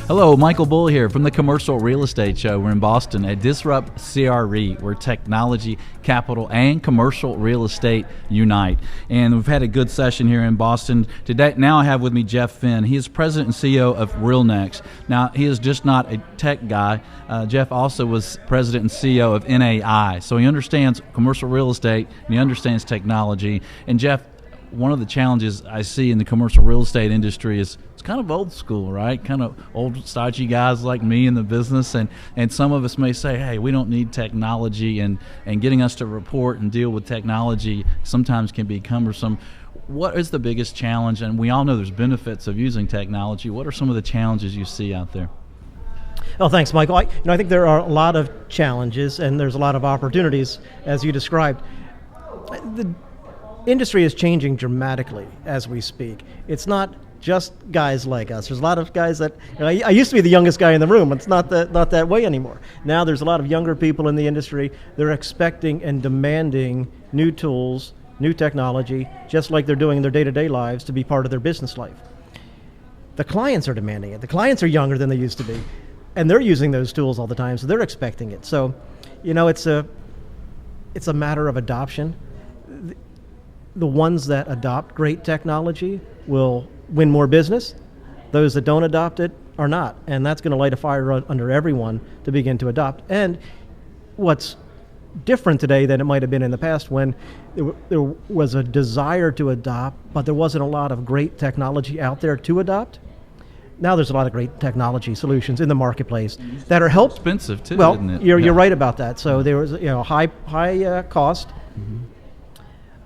Hello, Michael Bull here from the Commercial Real Estate Show. We're in Boston at DisruptCRE, where technology, capital, and commercial real estate unite. And we've had a good session here in Boston. Today, now I have with me Jeff Finn. He is President and CEO of RealNex. Now, he is just not a tech guy. Jeff also was President and CEO of NAI. So he understands commercial real estate, and he understands technology. And Jeff, one of the challenges I see in the commercial real estate industry is it's kind of old school, right? Kind of old, stodgy guys like me in the business, and some of us may say, hey, we don't need technology, and getting us to report and deal with technology sometimes can be cumbersome. What is the biggest challenge? And we all know there's benefits of using technology. What are some of the challenges you see out there? Oh, thanks, Michael. I think there are a lot of challenges, and there's a lot of opportunities, as you described. The industry is changing dramatically as we speak. It's not just guys like us. There's a lot of guys that, I used to be the youngest guy in the room. It's not that way anymore. Now there's a lot of younger people in the industry. They're expecting and demanding new tools, new technology, just like they're doing in their day-to-day lives to be part of their business life. The clients are demanding it. The clients are younger than they used to be, and they're using those tools all the time, so they're expecting it. So, it's a matter of adoption. The ones that adopt great technology will win more business. Those that don't adopt it are not. And that's going to light a fire under everyone to begin to adopt. And what's different today than it might have been in the past, when there was a desire to adopt, but there wasn't a lot of great technology out there to adopt. Now there's a lot of great technology solutions in the marketplace that are expensive too, well, isn't it? You're right about that. So there was high cost. Mm-hmm.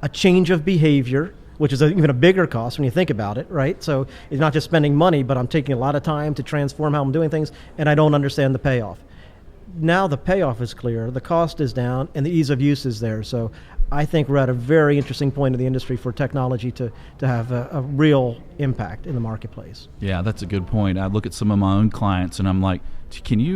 A change of behavior, which is even a bigger cost when you think about it, right? So it's not just spending money, but I'm taking a lot of time to transform how I'm doing things, and I don't understand the payoff. Now the payoff is clear, the cost is down, and the ease of use is there. So I think we're at a very interesting point in the industry for technology to have a real impact in the marketplace. Yeah, that's a good point. I look at some of my own clients, and I'm like,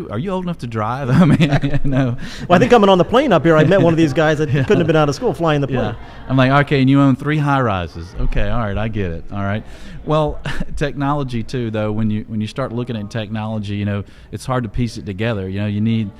are you old enough to drive? I mean, no. Well, I think coming on the plane up here, I met one of these guys that couldn't have been out of school flying the plane. Yeah. I'm like, okay, and you own 3 high rises. Okay, all right, I get it. All right. Well, technology too, though. When you start looking at technology, it's hard to piece it together. You need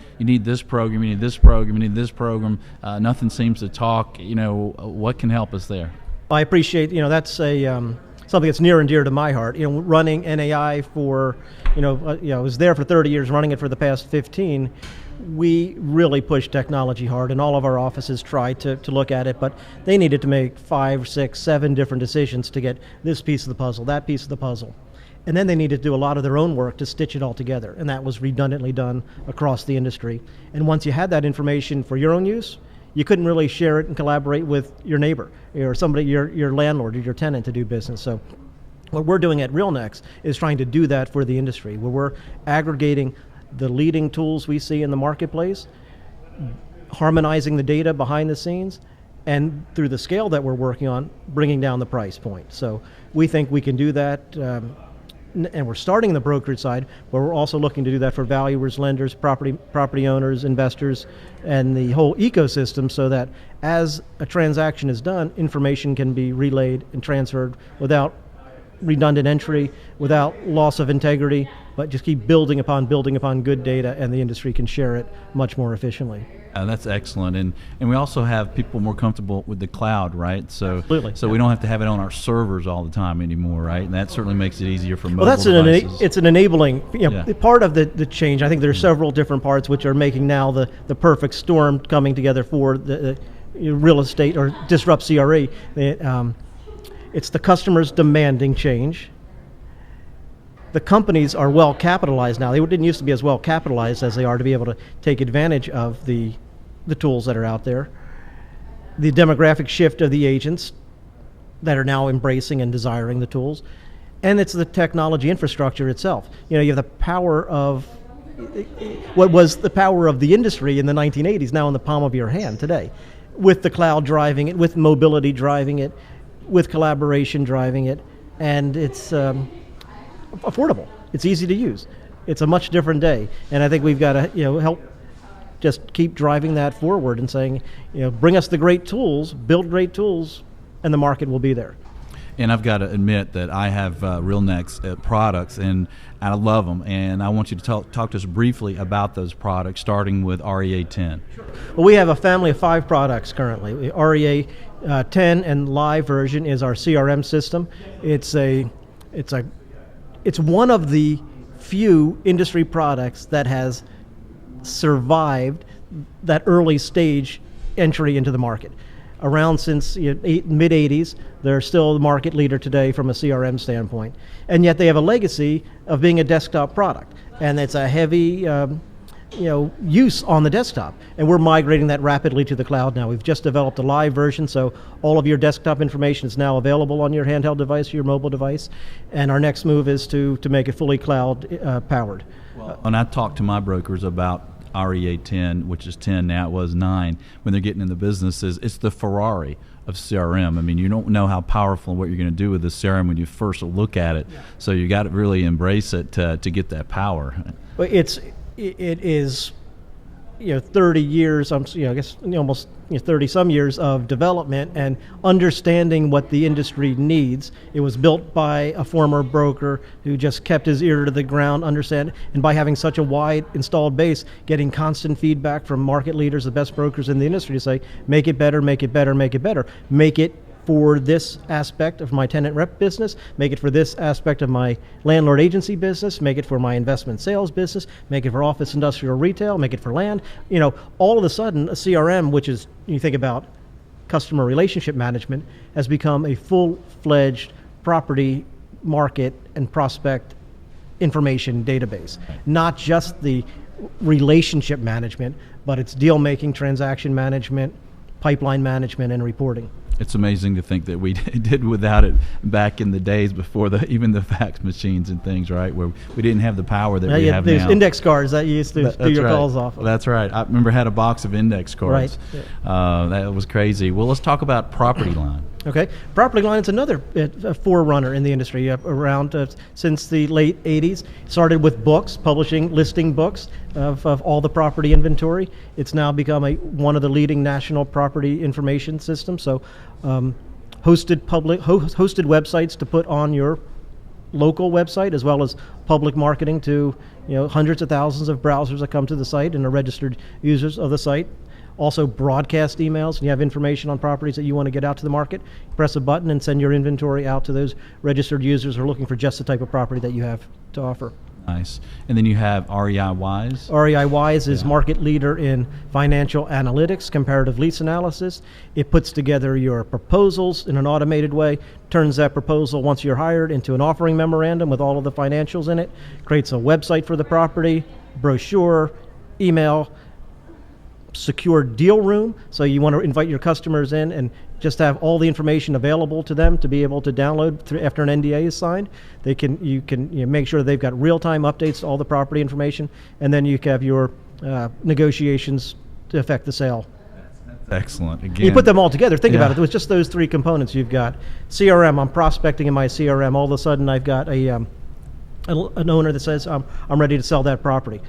this program, you need this program, you need this program. Nothing seems to talk. What can help us there? I appreciate. That's something that's near and dear to my heart. Running NAI for, I was there for 30 years, running it for the past 15. We really pushed technology hard, and all of our offices tried to look at it, but they needed to make 5, 6, 7 different decisions to get this piece of the puzzle, that piece of the puzzle. And then they needed to do a lot of their own work to stitch it all together, and that was redundantly done across the industry. And once you had that information for your own use, you couldn't really share it and collaborate with your neighbor or somebody, your landlord or your tenant, to do business. So what we're doing at RealNex is trying to do that for the industry, where we're aggregating the leading tools we see in the marketplace, harmonizing the data behind the scenes, and through the scale that we're working on, bringing down the price point. So we think we can do that, and we're starting the brokerage side, but we're also looking to do that for valuers, lenders, property owners, investors, and the whole ecosystem, so that as a transaction is done, information can be relayed and transferred without redundant entry, without loss of integrity, but just keep building upon good data, and the industry can share it much more efficiently. That's excellent, and we also have people more comfortable with the cloud, right? So, absolutely. So we don't have to have it on our servers all the time anymore, right? And that certainly makes it easier for mobile devices. It's an enabling part of the change. I think there's several different parts which are making now the perfect storm coming together for the real estate or DisruptCRE. It's the customers demanding change. The companies are well capitalized now. They didn't used to be as well capitalized as they are to be able to take advantage of the tools that are out there. The demographic shift of the agents that are now embracing and desiring the tools. And it's the technology infrastructure itself. You have the power of what was the power of the industry in the 1980s now in the palm of your hand today, with the cloud driving it, with mobility driving it, with collaboration driving it, and it's affordable. It's easy to use. It's a much different day, and I think we've got to help just keep driving that forward and saying, bring us the great tools, build great tools, and the market will be there. And I've got to admit that I have RealNex products, and I love them. And I want you to talk to us briefly about those products, starting with REA 10. Well, we have a family of 5 products currently. REA 10 and live version is our CRM system. It's one of the few industry products that has survived that early stage entry into the market. Around since mid-'80s, they're still the market leader today from a CRM standpoint. And yet they have a legacy of being a desktop product. And it's a heavy use on the desktop. And we're migrating that rapidly to the cloud now. We've just developed a live version, so all of your desktop information is now available on your handheld device, your mobile device. And our next move is to make it fully cloud powered. Well, when I talk to my brokers about REA 10, which is 10 now, it was 9, when they're getting in the businesses, it's the Ferrari of CRM. I mean, you don't know how powerful and what you're going to do with the CRM when you first look at it. Yeah. So you got to really embrace it to get that power. Well, it is 30 years, I guess almost 30 some years of development and understanding what the industry needs. It was built by a former broker who just kept his ear to the ground, and by having such a wide installed base, getting constant feedback from market leaders, the best brokers in the industry, to say, make it better, make it better, make it better. Make it for this aspect of my tenant rep business, make it for this aspect of my landlord agency business, make it for my investment sales business, make it for office industrial retail, make it for land. All of a sudden, a CRM, which is, you think about customer relationship management, has become a full-fledged property market and prospect information database. Not just the relationship management, but it's deal-making, transaction management, pipeline management, and reporting. It's amazing to think that we did without it back in the days before even the fax machines and things, right? Where we didn't have the power that we have now. There's index cards that you used to do your calls off of. That's right. I remember I had a box of index cards. Right. Yeah. That was crazy. Well, let's talk about Property Line. Okay. Property Line is another forerunner in the industry around since the late 80s. Started with books, listing books of all the property inventory. It's now become one of the leading national property information systems. So hosted websites to put on your local website, as well as public marketing to hundreds of thousands of browsers that come to the site and are registered users of the site. Also broadcast emails, and you have information on properties that you want to get out to the market. Press a button and send your inventory out to those registered users who are looking for just the type of property that you have to offer. Nice. And then you have REI Wise. REI Wise is market leader in financial analytics, comparative lease analysis. It puts together your proposals in an automated way, turns that proposal, once you're hired, into an offering memorandum with all of the financials in it, creates a website for the property, brochure, email, secure deal room, so you want to invite your customers in and just have all the information available to them to be able to download after an NDA is signed. You can make sure that they've got real-time updates to all the property information, and then you can have your negotiations to affect the sale. That's excellent. Again, you put them all together. Think about it. It was just those 3 components. You've got CRM. I'm prospecting in my CRM. All of a sudden, I've got an owner that says, I'm ready to sell that property.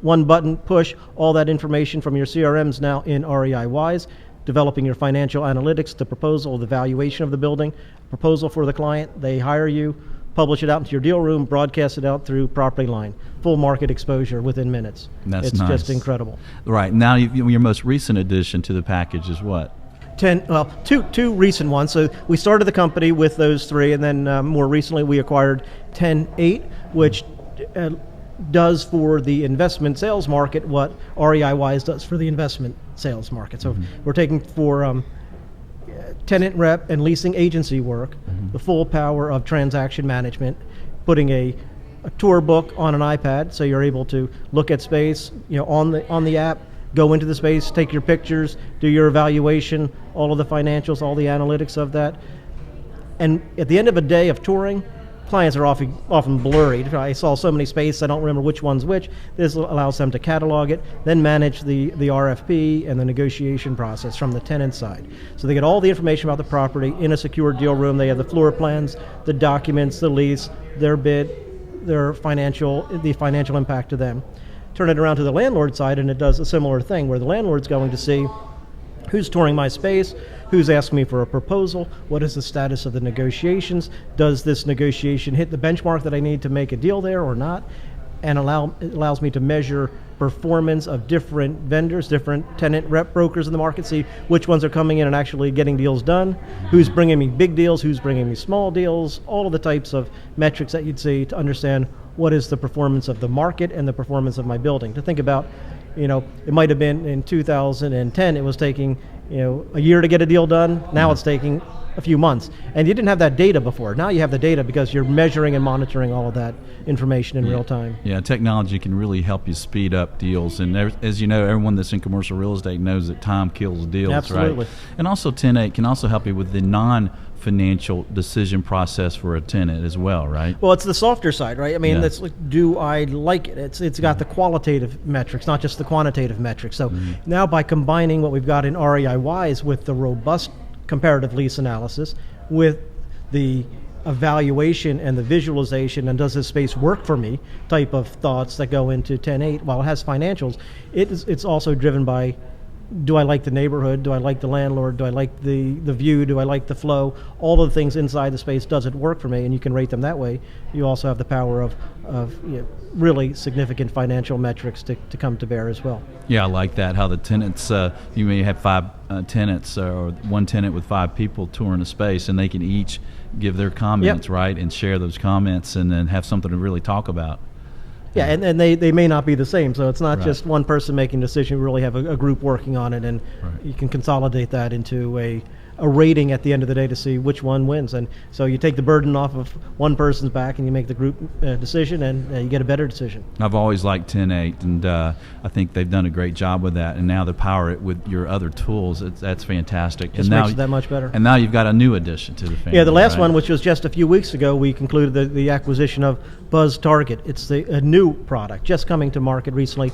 One button push, all that information from your CRMs now in REI Wise, developing your financial analytics, the proposal, the valuation of the building, proposal for the client. They hire you, publish it out into your deal room, broadcast it out through Property Line. Full market exposure within minutes. It's nice. Just incredible. Right. Now, your most recent addition to the package is what? Two recent ones. So we started the company with those 3, and then more recently we acquired 10.8, which does for the investment sales market what REI Wise does for the investment sales market. So we're taking for tenant rep and leasing agency work, the full power of transaction management, putting a tour book on an iPad, so you're able to look at space, on the app, go into the space, take your pictures, do your evaluation, all of the financials, all the analytics of that. And at the end of a day of touring, clients are often blurry. I saw so many spaces, I don't remember which one's which. This allows them to catalog it, then manage the RFP and the negotiation process from the tenant side. So they get all the information about the property in a secure deal room. They have the floor plans, the documents, the lease, their bid, the financial impact to them. Turn it around to the landlord side, and it does a similar thing, where the landlord's going to see who's touring my space, who's asking me for a proposal, what is the status of the negotiations, does this negotiation hit the benchmark that I need to make a deal there or not, and it allows me to measure performance of different vendors, different tenant rep brokers in the market, see which ones are coming in and actually getting deals done, who's bringing me big deals, who's bringing me small deals, all of the types of metrics that you'd see to understand what is the performance of the market and the performance of my building. To think about, it might have been in 2010, it was taking, a year to get a deal done. Now it's taking a few months. And you didn't have that data before. Now you have the data because you're measuring and monitoring all of that information in real time. Yeah, technology can really help you speed up deals. And as you know, everyone that's in commercial real estate knows that time kills deals, Absolutely. right? And also 10-8 can also help you with the non-financial decision process for a tenant as well, right? Well, it's the softer side, right? I mean, that's like, do I like it? It's got the qualitative metrics, not just the quantitative metrics. So now by combining what we've got in REI-Wise with the robust comparative lease analysis, with the evaluation and the visualization, and does this space work for me type of thoughts that go into 10-8, while it has financials, it's also driven by, do I like the neighborhood? Do I like the landlord? Do I like the view? Do I like the flow? All of the things inside the space, does it work for me? And you can rate them that way. You also have the power of really significant financial metrics to come to bear as well. Yeah, I like that, how the tenants, you may have 5 tenants or one tenant with 5 people touring a space, and they can each give their comments, right, and share those comments and then have something to really talk about. Yeah, and they may not be the same, so it's not just one person making a decision. We really have a group working on it, and you can consolidate that into a rating at the end of the day to see which one wins. And so you take the burden off of one person's back and you make the group decision, and you get a better decision. I've always liked 10-8, and I think they've done a great job with that. And now to power it with your other tools, that's fantastic. Just makes it that much better. And now you've got a new addition to the family. Yeah, the last one, which was just a few weeks ago, we concluded the acquisition of Buzz Target. It's a new product just coming to market recently.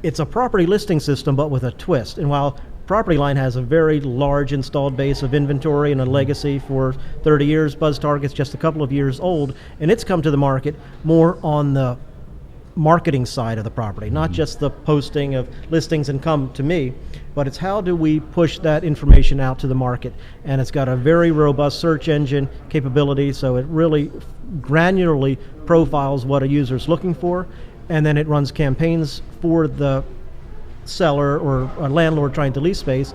It's a property listing system, but with a twist. And while Property Line has a very large installed base of inventory and a legacy for 30 years, Buzz Target's just a couple of years old, and it's come to the market more on the marketing side of the property, not just the posting of listings and come to me, but it's how do we push that information out to the market. And it's got a very robust search engine capability, so it really granularly profiles what a user's looking for, and then it runs campaigns for the seller or a landlord trying to lease space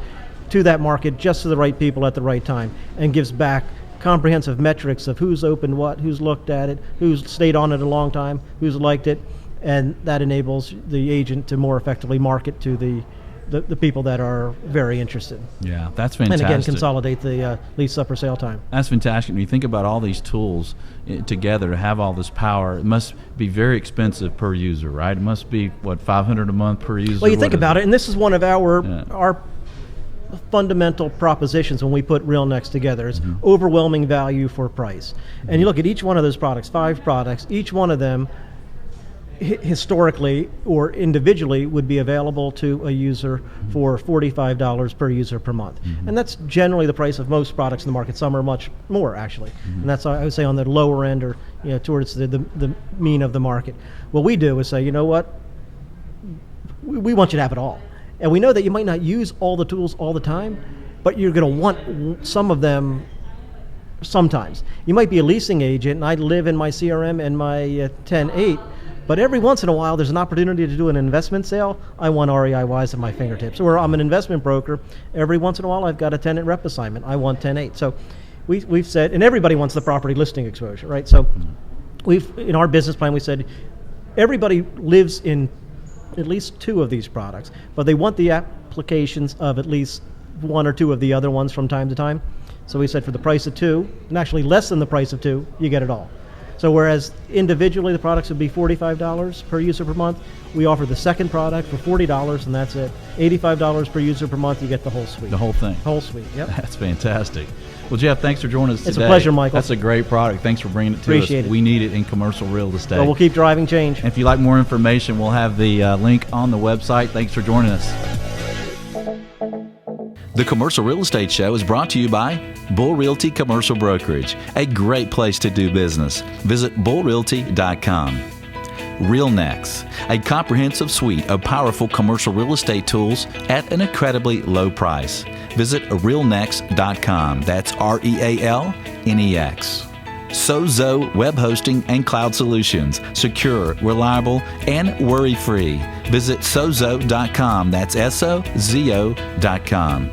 to that market, just to the right people at the right time, and gives back comprehensive metrics of who's opened what, who's looked at it, who's stayed on it a long time, who's liked it, and that enables the agent to more effectively market to the people that are very interested. Yeah, that's fantastic. And again, consolidate the lease up or sale time. That's fantastic. When you think about all these tools together to have all this power, it must be very expensive per user, right? It must be, what, $500 a month per user? Well, you think about it, and this is one of our fundamental propositions when we put RealNex together, is overwhelming value for price. And you look at each one of those products, 5 products, each one of them historically or individually would be available to a user for $45 per user per month. And that's generally the price of most products in the market. Some are much more, actually. And that's, I would say, on the lower end, or towards the mean of the market. What we do is say, you know what, we want you to have it all. And we know that you might not use all the tools all the time, but you're going to want some of them sometimes. You might be a leasing agent, and I live in my CRM and my 10-8, but every once in a while there's an opportunity to do an investment sale. I want REI-Wise at my fingertips. Or I'm an investment broker. Every once in a while I've got a tenant rep assignment. I want 10-8. So we've said, and everybody wants the property listing exposure, right? So in our business plan, we said everybody lives in at least 2 of these products, but they want the applications of at least 1 or 2 of the other ones from time to time. So we said for the price of 2, and actually less than the price of 2, you get it all. So whereas individually the products would be $45 per user per month, we offer the second product for $40, and that's it. $85 per user per month, you get the whole suite. The whole thing. Whole suite, yep. That's fantastic. Well, Jeff, thanks for joining us today. It's a pleasure, Michael. That's a great product. Thanks for bringing it to Appreciate us. it. We need it in commercial real estate. Well, we'll keep driving change. And if you'd like more information, we'll have the link on the website. Thanks for joining us. The Commercial Real Estate Show is brought to you by Bull Realty Commercial Brokerage, a great place to do business. Visit bullrealty.com. RealNex, a comprehensive suite of powerful commercial real estate tools at an incredibly low price. Visit RealNex.com. That's RealNex. Sozo Web Hosting and Cloud Solutions. Secure, reliable, and worry-free. Visit Sozo.com. That's SOZO.com.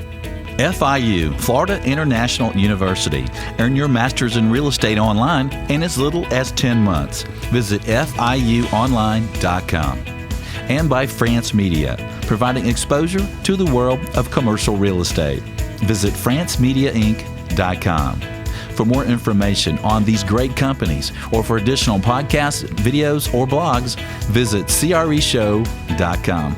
FIU, Florida International University. Earn your master's in real estate online in as little as 10 months. Visit FIUonline.com. And by France Media, providing exposure to the world of commercial real estate. Visit francemediainc.com. For more information on these great companies or for additional podcasts, videos, or blogs, visit CREshow.com.